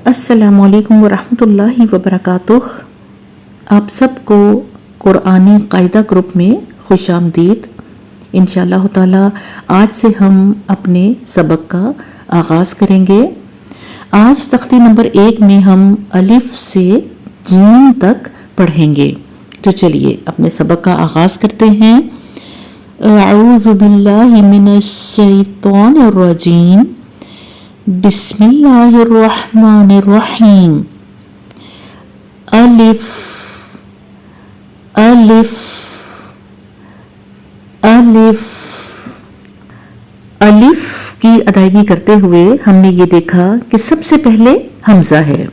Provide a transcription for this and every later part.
अस्सलामु अलैकुम वरहमतुल्लाहि वबरकातुह। आप सबको कुरानी कायदा ग्रुप में खुश आमदीद। इंशाअल्लाह ताला आज से हम अपने सबक का आगाज़ करेंगे। आज तख्ती नंबर 1 में हम अलिफ से जीम तक पढ़ेंगे। तो चलिए अपने सबक का आगाज़ करते हैं। अऊज़ु बिल्लाहि मिनश शैतानिर रजीम, बिस्मिल्लाहिर्रहमानिर्रहीम। अलिफ अलिफ अलिफ। अलिफ की अदायगी करते हुए हमने ये देखा कि सबसे पहले हमजा है,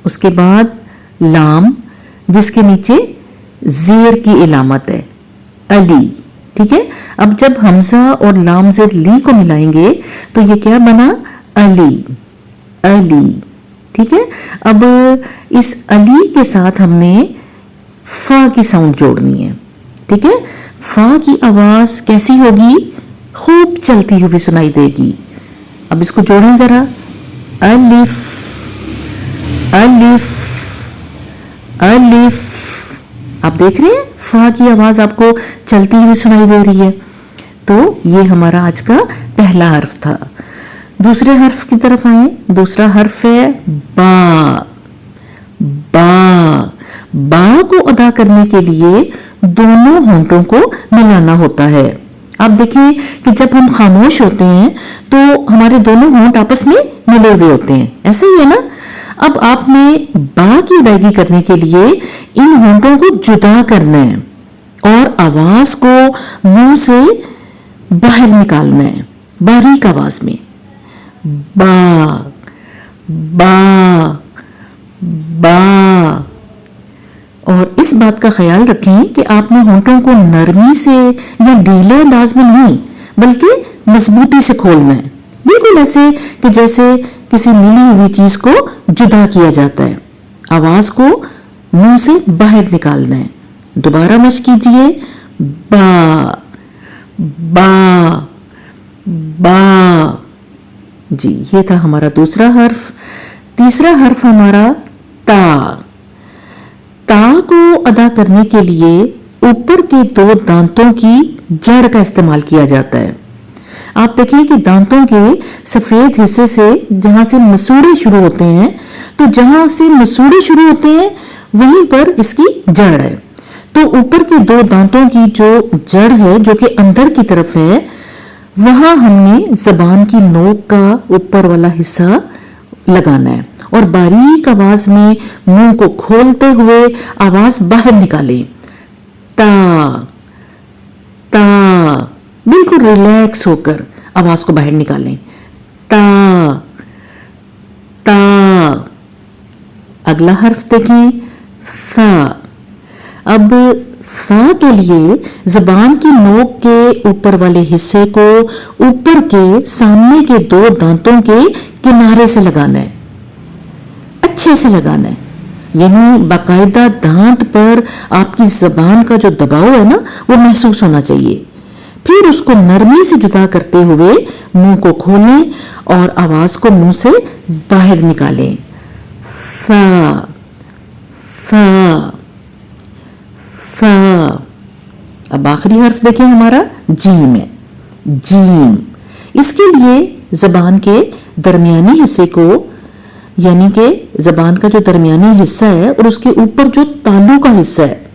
उसके बाद लाम जिसके नीचे ज़ेर की इलामत है अली। ठीक है, अब जब हमजा और लाम ज़ेर ली को मिलाएंगे तो ये क्या बना? अली अली। ठीक है, अब इस अली के साथ हमने फा की साउंड जोड़नी है। ठीक है, फा की आवाज कैसी होगी? खूब चलती हुई सुनाई देगी। अब इसको जोड़ें जरा। अलिफ अलिफ अलिफ। आप देख रहे हैं फा की आवाज आपको चलती हुई सुनाई दे रही है। तो ये हमारा आज का पहला हर्फ था। दूसरे हर्फ की तरफ आए। दूसरा हर्फ है बा। बा बा को अदा करने के लिए दोनों होंठों को मिलाना होता है। आप देखिए कि जब हम खामोश होते हैं तो हमारे दोनों होंठ आपस में मिले हुए होते हैं, ऐसा ही है ना। अब आपने बा की अदायगी करने के लिए इन होंठों को जुदा करना है और आवाज को मुंह से बाहर निकालना है बारीक आवाज में। बा बा बा। और इस बात का ख्याल रखें कि आपने होंठों को नरमी से या ढीले अंदाज में नहीं बल्कि मजबूती से खोलना है, बिल्कुल ऐसे कि जैसे किसी मिली हुई चीज को जुदा किया जाता है। आवाज को मुंह से बाहर निकालना है। दोबारा मश कीजिए। बा बा बा। जी, ये था हमारा दूसरा हर्फ। तीसरा हर्फ हमारा ता। ता को अदा करने के लिए ऊपर के 2 दांतों की जड़ का इस्तेमाल किया जाता है। आप देखें कि दांतों के सफेद हिस्से से जहां से मसूड़े शुरू होते हैं, तो जहां से मसूड़े शुरू होते हैं वहीं पर इसकी जड़ है। तो ऊपर के 2 दांतों की जो जड़ है, जो कि अंदर की तरफ है, वहां हमने जबान की नोक का ऊपर वाला हिस्सा लगाना है और बारीक आवाज में मुंह को खोलते हुए आवाज बाहर निकालें। ता ता। बिल्कुल रिलैक्स होकर आवाज को बाहर निकालें। ता ता। अगला हर्फ देखें, सा। अब सा के लिए जबान की नोक के ऊपर वाले हिस्से को ऊपर के सामने के 2 दांतों के किनारे से लगाना है, अच्छे से लगाना है, यानी बाकायदा दांत पर आपकी जबान का जो दबाव है ना वो महसूस होना चाहिए। फिर उसको नरमी से जुदा करते हुए मुंह को खोलें और आवाज को मुंह से बाहर निकालें। सा सा सा। अब आखिरी हर्फ देखें हमारा जीम है। जीम। इसके लिए जबान के दरमियानी हिस्से को, यानी कि जबान का जो दरमियानी हिस्सा है और उसके ऊपर जो तालू का हिस्सा है,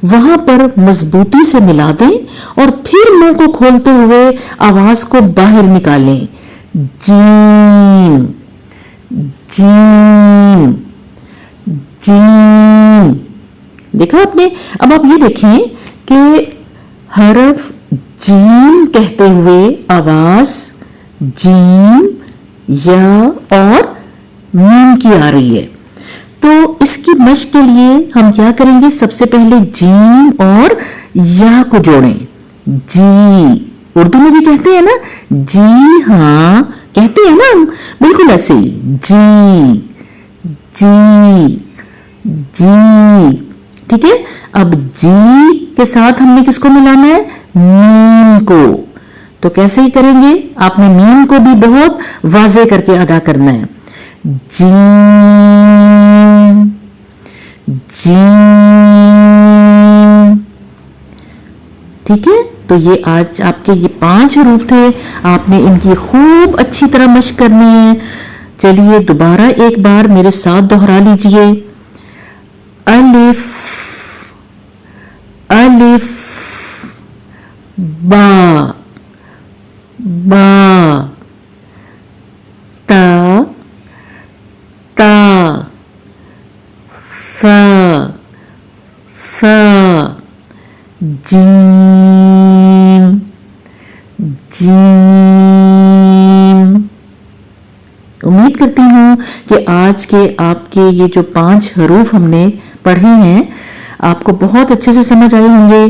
वहां पर मजबूती से मिला दें और फिर मुंह को खोलते हुए आवाज को बाहर निकालें। Gym gym gym. देखा आपने? अब आप ये देखें कि हरफ जीम कहते हुए आवाज जीम, या और मीम की आ रही है। तो इसकी मश्क के लिए हम क्या करेंगे? सबसे पहले जीम और या को जोड़ें। जी, उर्दू में भी कहते हैं ना, जी हाँ कहते हैं ना हम, बिल्कुल ऐसे ही। जी जी जी। ठीक है, अब जी के साथ हमने किसको मिलाना है? मीम को। तो कैसे ही करेंगे? आपने मीम को भी बहुत वाज़े करके अदा करना है। جیم جیم. ٹھیک ہے، تو یہ آج آپ کے یہ 5 حروف تھے، آپ نے ان کی خوب اچھی طرح مشق کرنی ہے. چلیے دوبارہ ایک بار میرے ساتھ دہرا لیجئے. الف الف با با تا تا ثا ثا جیم جیم. امید کرتی ہوں کہ آج کے آپ کے یہ جو 5 حروف ہم نے پڑھے ہیں آپ کو بہت اچھے سے سمجھ آئے ہوں گے.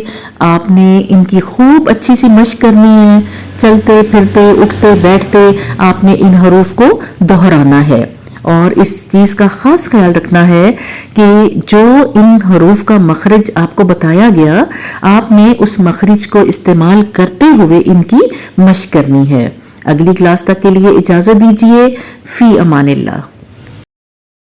آپ نے ان کی خوب اچھی سی مشق کرنی ہے. چلتے پھرتے اٹھتے بیٹھتے آپ نے ان حروف کو دہرانا ہے، اور اس چیز کا خاص خیال رکھنا ہے کہ جو ان حروف کا مخرج آپ کو بتایا گیا آپ نے اس مخرج کو استعمال کرتے ہوئے ان کی مشق کرنی ہے. اگلی کلاس تک کے لیے اجازت دیجیے. فی امان اللہ.